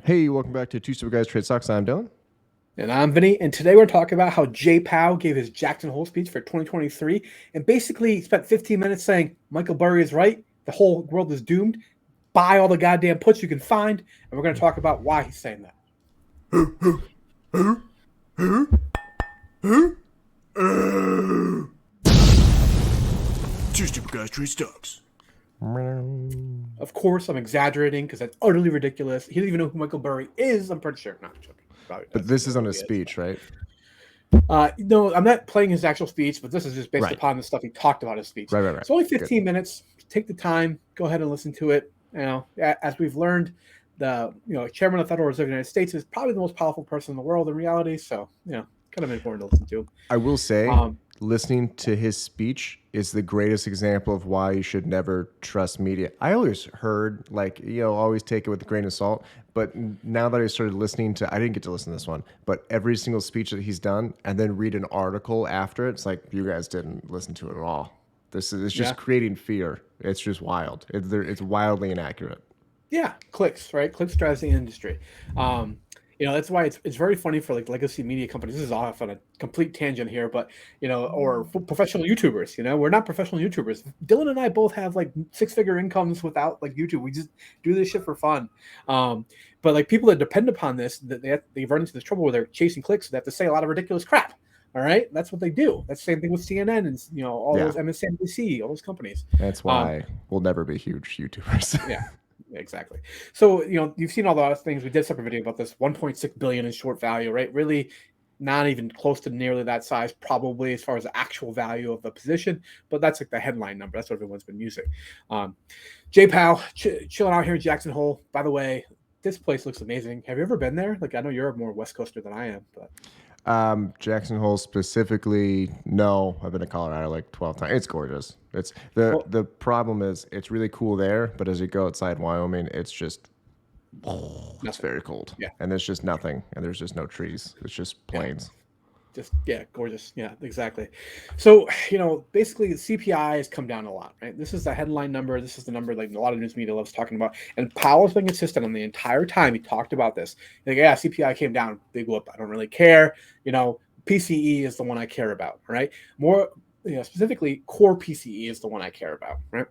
Hey, welcome back to Two Super Guys Trade Stocks. I'm Dylan. And I'm Vinny, and today we're talking about how Jay Powell gave his Jackson Hole speech for 2023 and basically spent 15 minutes saying Michael Burry is right, the whole world is doomed, buy all the goddamn puts you can find, and we're going to talk about why he's saying that. Two Super Guys Trade Stocks. Of course, I'm exaggerating because that's utterly ridiculous. He doesn't even know who Michael Burry is, I'm pretty sure. Not joking. But this is on his speech, right? No, I'm not playing his actual speech, but this is just based upon the stuff he talked about his speech. Right. It's only 15 minutes. Take the time, go ahead and listen to it. You know, as we've learned, the chairman of the Federal Reserve of the United States is probably the most powerful person in the world in reality. So, kind of important to listen to. I will say, listening to his speech is the greatest example of why you should never trust media. I always heard, always take it with a grain of salt. But now that I started listening to, I didn't get to listen to this one, but every single speech that he's done and then read an article after it, it's like, you guys didn't listen to it at all. It's just creating fear. It's just wild. It's wildly inaccurate. Yeah, clicks, right? Clicks drives the industry. That's why it's very funny for like legacy media companies. This is off on a complete tangent here, but or professional YouTubers. We're not professional YouTubers. Dylan and I both have like 6-figure incomes without like YouTube. We just do this shit for fun. But like people that depend upon this, they've run into this trouble where they're chasing clicks. So they have to say a lot of ridiculous crap. All right, that's what they do. That's the same thing with CNN and all those MSNBC, all those companies. That's why we'll never be huge YouTubers. Yeah. Exactly. So, you've seen all the other things. We did a separate video about this 1.6 billion in short value, right? Really not even close to nearly that size, probably as far as the actual value of the position, but that's like the headline number. That's what everyone's been using. Jay Powell chilling out here in Jackson Hole. By the way, this place looks amazing. Have you ever been there? Like, I know you're more West Coaster than I am, but Jackson Hole specifically, no. I've been to Colorado like 12 times. It's gorgeous. It's the problem is it's really cool there, but as you go outside Wyoming, it's just it's very cold. Yeah. And there's just nothing, and there's just no trees. It's just plains. Gorgeous. Yeah, exactly. So, basically the CPI has come down a lot, right? This is the headline number. This is the number like a lot of news media loves talking about. And Powell's been consistent on the entire time he talked about this. Like, yeah, CPI came down, big whoop. I don't really care. PCE is the one I care about, right? More specifically, core PCE is the one I care about, right?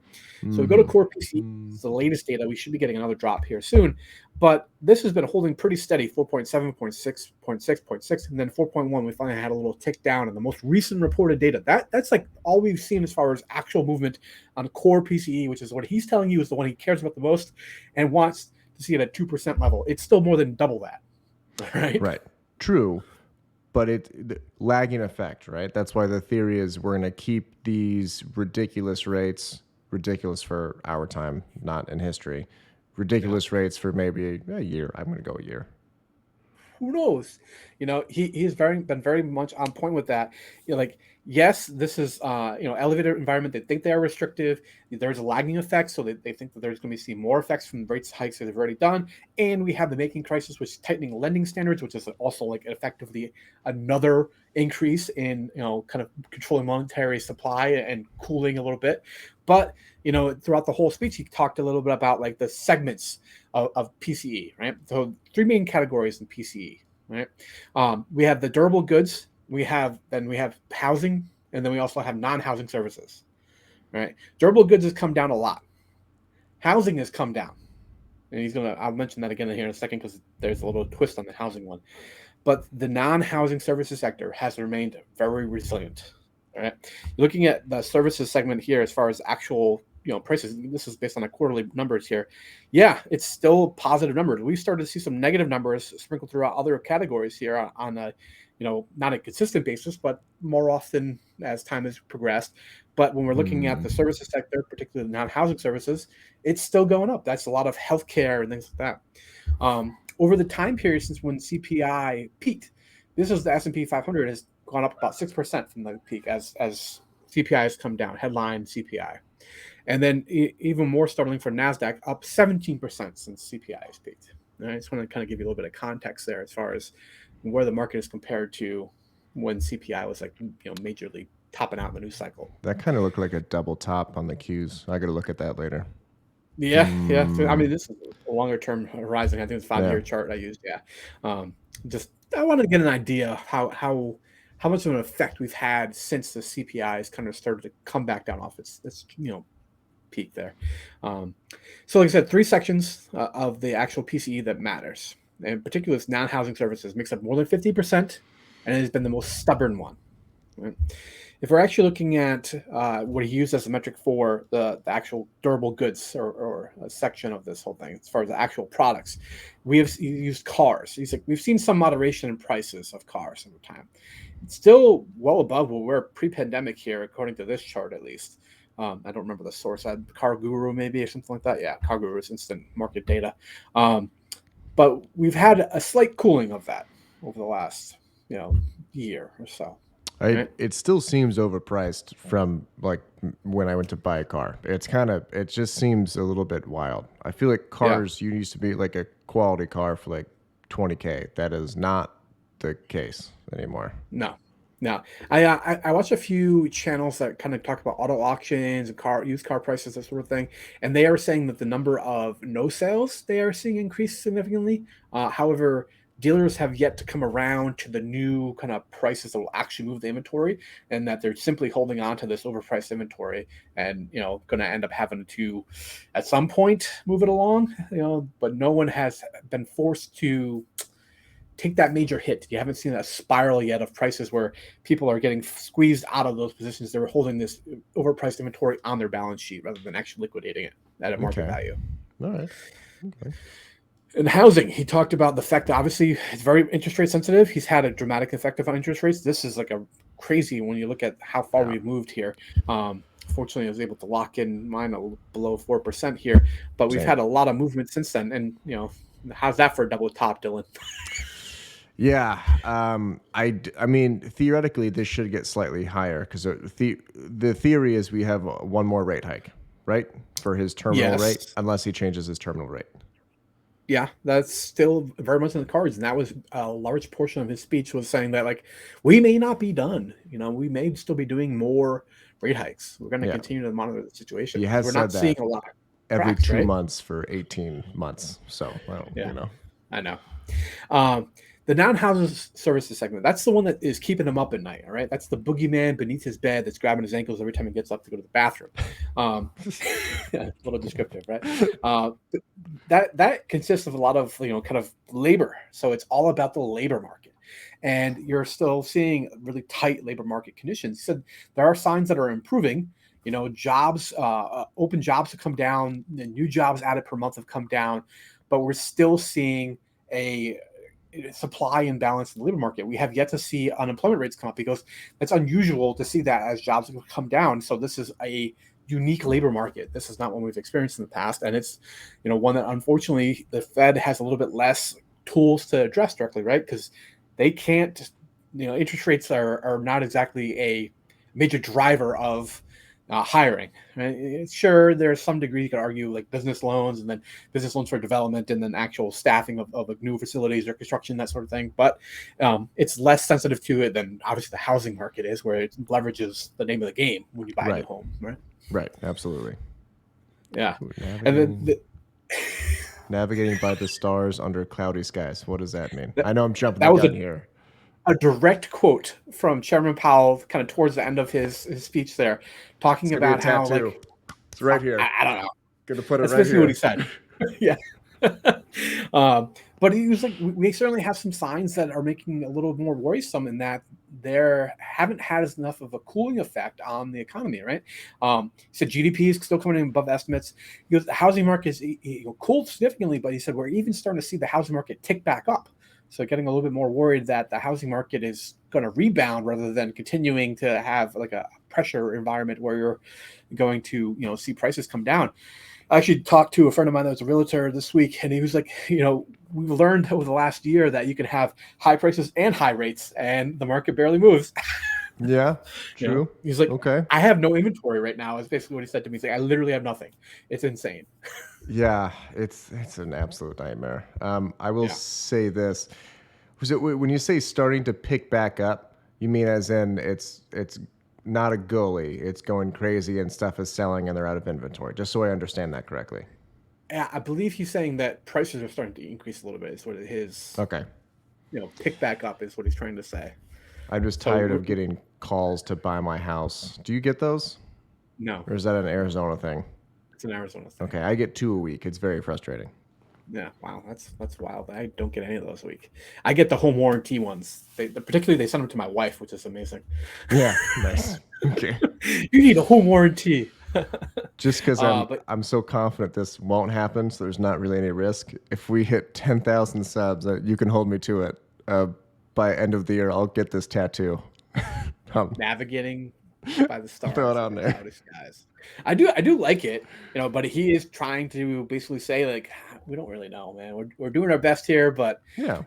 So we go to core PCE. It's the latest data. We should be getting another drop here soon. But this has been holding pretty steady, 4.7, 0.6, 0.6, 0.6, and then 4.1. We finally had a little tick down in the most recent reported data. That's like all we've seen as far as actual movement on core PCE, which is what he's telling you is the one he cares about the most and wants to see it at 2% level. It's still more than double that, right? Right. True. But the lagging effect, right? That's why the theory is we're going to keep these ridiculous rates, ridiculous for our time, not in history, ridiculous rates for maybe a year. I'm going to go a year. Who knows? He's been very much on point with that. Yes, this is elevated environment. They think they are restrictive. There's a lagging effect, so they think that there's going to be more effects from the rates hikes that they've already done. And we have the making crisis, which is tightening lending standards, which is also like effectively another increase in kind of controlling monetary supply and cooling a little bit. But throughout the whole speech, he talked a little bit about like the segments of PCE, right? So 3 main categories in PCE, right? We have the durable goods, we have housing, and then we also have non-housing services, right? Durable goods has come down a lot. Housing has come down, and I'll mention that again here in a second because there's a little twist on the housing one. But the non-housing services sector has remained very resilient. All right, looking at the services segment here as far as actual prices, this is based on the quarterly numbers here. Yeah, it's still positive numbers. We started to see some negative numbers sprinkled throughout other categories here on a not a consistent basis, but more often as time has progressed. But when we're looking at the services sector, particularly non-housing services, it's still going up. That's a lot of healthcare and things like that. Over the time period since when CPI peaked, this is the S&P 500 has gone up about 6% from the peak as CPI has come down, headline CPI. And then even more startling for NASDAQ, up 17% since CPI has peaked. I just want to kind of give you a little bit of context there as far as where the market is compared to when CPI was like, majorly topping out in the news cycle. That kind of looked like a double top on the Qs. I got to look at that later. Yeah, yeah. So, I mean, this is a longer term horizon. I think it's a 5 year Yeah. chart I used. Yeah. Just I wanted to get an idea how much of an effect we've had since the CPI has kind of started to come back down off its peak there. Um, so, like I said, three sections of the actual PCE that matters. In particular, it's non-housing services makes up more than 50%, and it has been the most stubborn one. Right? If we're actually looking at what he used as a metric for the actual durable goods or a section of this whole thing, as far as the actual products, we have used cars. He's like, we've seen some moderation in prices of cars over time. It's still well above what we're pre-pandemic here, according to this chart at least. I don't remember the source. Car Guru maybe or something like that. Yeah, Car Guru is instant market data. But we've had a slight cooling of that over the last year or so. Right? It still seems overpriced from like when I went to buy a car. It just seems a little bit wild. I feel like Yeah. cars you used to be like a quality car for like 20K. That is not the case anymore. No, no. I watch a few channels that kind of talk about auto auctions and used car prices, that sort of thing, and they are saying that the number of no sales they are seeing increase significantly. However, dealers have yet to come around to the new kind of prices that will actually move the inventory, and that they're simply holding on to this overpriced inventory, and going to end up having to, at some point, move it along. But no one has been forced to take that major hit. You haven't seen that spiral yet of prices where people are getting squeezed out of those positions. They're holding this overpriced inventory on their balance sheet rather than actually liquidating it at a market Okay. value. All right. Okay. In housing, he talked about the fact that obviously it's very interest rate sensitive. He's had a dramatic effect on interest rates. This is like a crazy when you look at how far Yeah. we've moved here. Fortunately, I was able to lock in mine below 4% here, but we've Same. had a lot of movement since then. And how's that for a double top, Dylan? Yeah. I mean, theoretically, this should get slightly higher because the theory is we have one more rate hike, right? For his terminal rate, Yes. unless he changes his terminal rate. Yeah, that's still very much in the cards, and that was a large portion of his speech was saying that like we may not be done. We may still be doing more rate hikes. We're going to Yeah. continue to monitor the situation He because has we're said not seeing that a lot of every cracks, two right? months for 18 months. So, well, Yeah, you know. I know. Um, the non-housing services segment, that's the one that is keeping him up at night, all right? That's the boogeyman beneath his bed that's grabbing his ankles every time he gets up to go to the bathroom. Um, yeah, a little descriptive, right? Uh, that consists of a lot of, kind of labor. So it's all about the labor market. And you're still seeing really tight labor market conditions. He said there are signs that are improving. Jobs, open jobs have come down, the new jobs added per month have come down, but we're still seeing a supply imbalance in the labor market. We have yet to see unemployment rates come up because it's unusual to see that as jobs come down. So this is a unique labor market. This is not one we've experienced in the past, and it's one that unfortunately the Fed has a little bit less tools to address directly, right? Because they can't. Interest rates are not exactly a major driver of hiring. Right? Sure, there's some degree you could argue like business loans and then business loans for development and then actual staffing of new facilities or construction, that sort of thing. But it's less sensitive to it than obviously the housing market is, where it leverages the name of the game when you buy a new Right. home, right? Right. Absolutely. Yeah. Ooh, And then navigating by the stars under cloudy skies. What does that mean? that, I know I'm jumping the that was gun here. a direct quote from Chairman Powell, kind of towards the end of his speech there, It's talking gonna be a about how tattoo. like It's right here. I don't know. Gonna put it That's right basically what he here. said. Yeah. But he was like, we certainly have some signs that are making a little more worrisome in that there haven't had as enough of a cooling effect on the economy, right? He said GDP is still coming in above estimates. He goes, the housing market is cooled significantly, but he said we're even starting to see the housing market tick back up. So getting a little bit more worried that the housing market is going to rebound rather than continuing to have like a pressure environment where you're going to see prices come down. I actually talked to a friend of mine that was a realtor this week, and he was like, we've learned over the last year that you can have high prices and high rates, and the market barely moves. Yeah. True. He's like, Okay. I have no inventory right now. Is basically what he said to me. He's like, I literally have nothing. It's insane. Yeah. It's an absolute nightmare. I will Yeah. say this. Was it when you say starting to pick back up? You mean as in it's not a gully. It's going crazy and stuff is selling and they're out of inventory. Just so I understand that correctly. Yeah, I believe he's saying that prices are starting to increase a little bit. Is what his Okay. pick back up is what he's trying to say. I'm just So tired of getting calls to buy my house. Do you get those? no, Or is that an Arizona thing? it's an Arizona thing. Okay, I get 2 a week. It's very frustrating. Yeah, wow, that's wild. I don't get any of those a week. I get the home warranty ones. Particularly they send them to my wife, which is amazing. Yeah, nice. Okay. You need a home warranty. Just because But I'm so confident this won't happen, so there's not really any risk. If we hit 10,000 subs, you can hold me to it. By end of the year, I'll get this tattoo. navigating by the Throw it stars in on the there. cloudy skies. I do like it, but he is trying to basically say like we don't really know, man. We're doing our best here, but Yeah.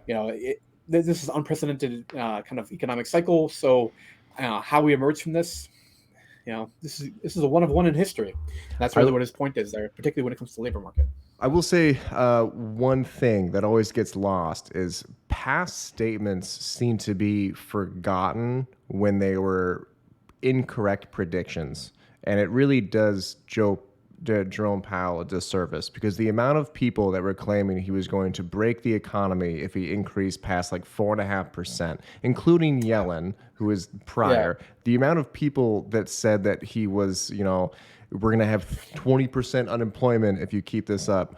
this is unprecedented kind of economic cycle. So how we emerge from this, this is a one of one in history. That's I really what his point is there, particularly when it comes to the labor market. I will say one thing that always gets lost is past statements seem to be forgotten when they were incorrect predictions. And it really does Jerome Powell a disservice because the amount of people that were claiming he was going to break the economy if he increased past like 4.5%, including Yellen, who was Yeah, prior, the amount of people that said that he was, we're going to have 20% unemployment if you keep this up.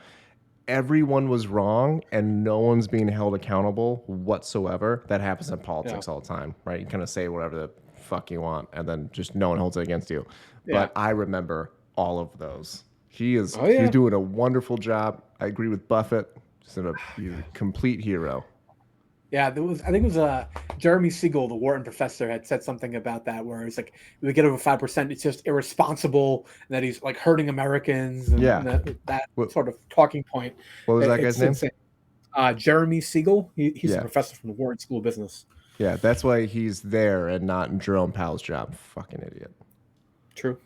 Everyone was wrong and no one's being held accountable whatsoever. That happens in yeah, politics all the time, right? You kind of say whatever the fuck you want and then just no one holds it against you. yeah. But I remember all of those. Oh He's yeah. doing a wonderful job. I agree with Buffett. He's a complete hero. Yeah, I think it was Jeremy Siegel, the Wharton professor, had said something about that, where it's like if we get over 5%, it's just irresponsible, and that he's like hurting Americans, and Yeah. that What, sort of talking point. what was that guy's It's name? insane. Jeremy Siegel, he's a Yeah. professor from the Wharton School of Business. Yeah. That's why he's there and not in Jerome Powell's job. Fucking idiot. True.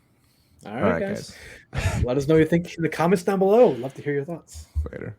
All All right, right, guys. guys. Let us know what you think in the comments down below. Love to hear your thoughts. Later.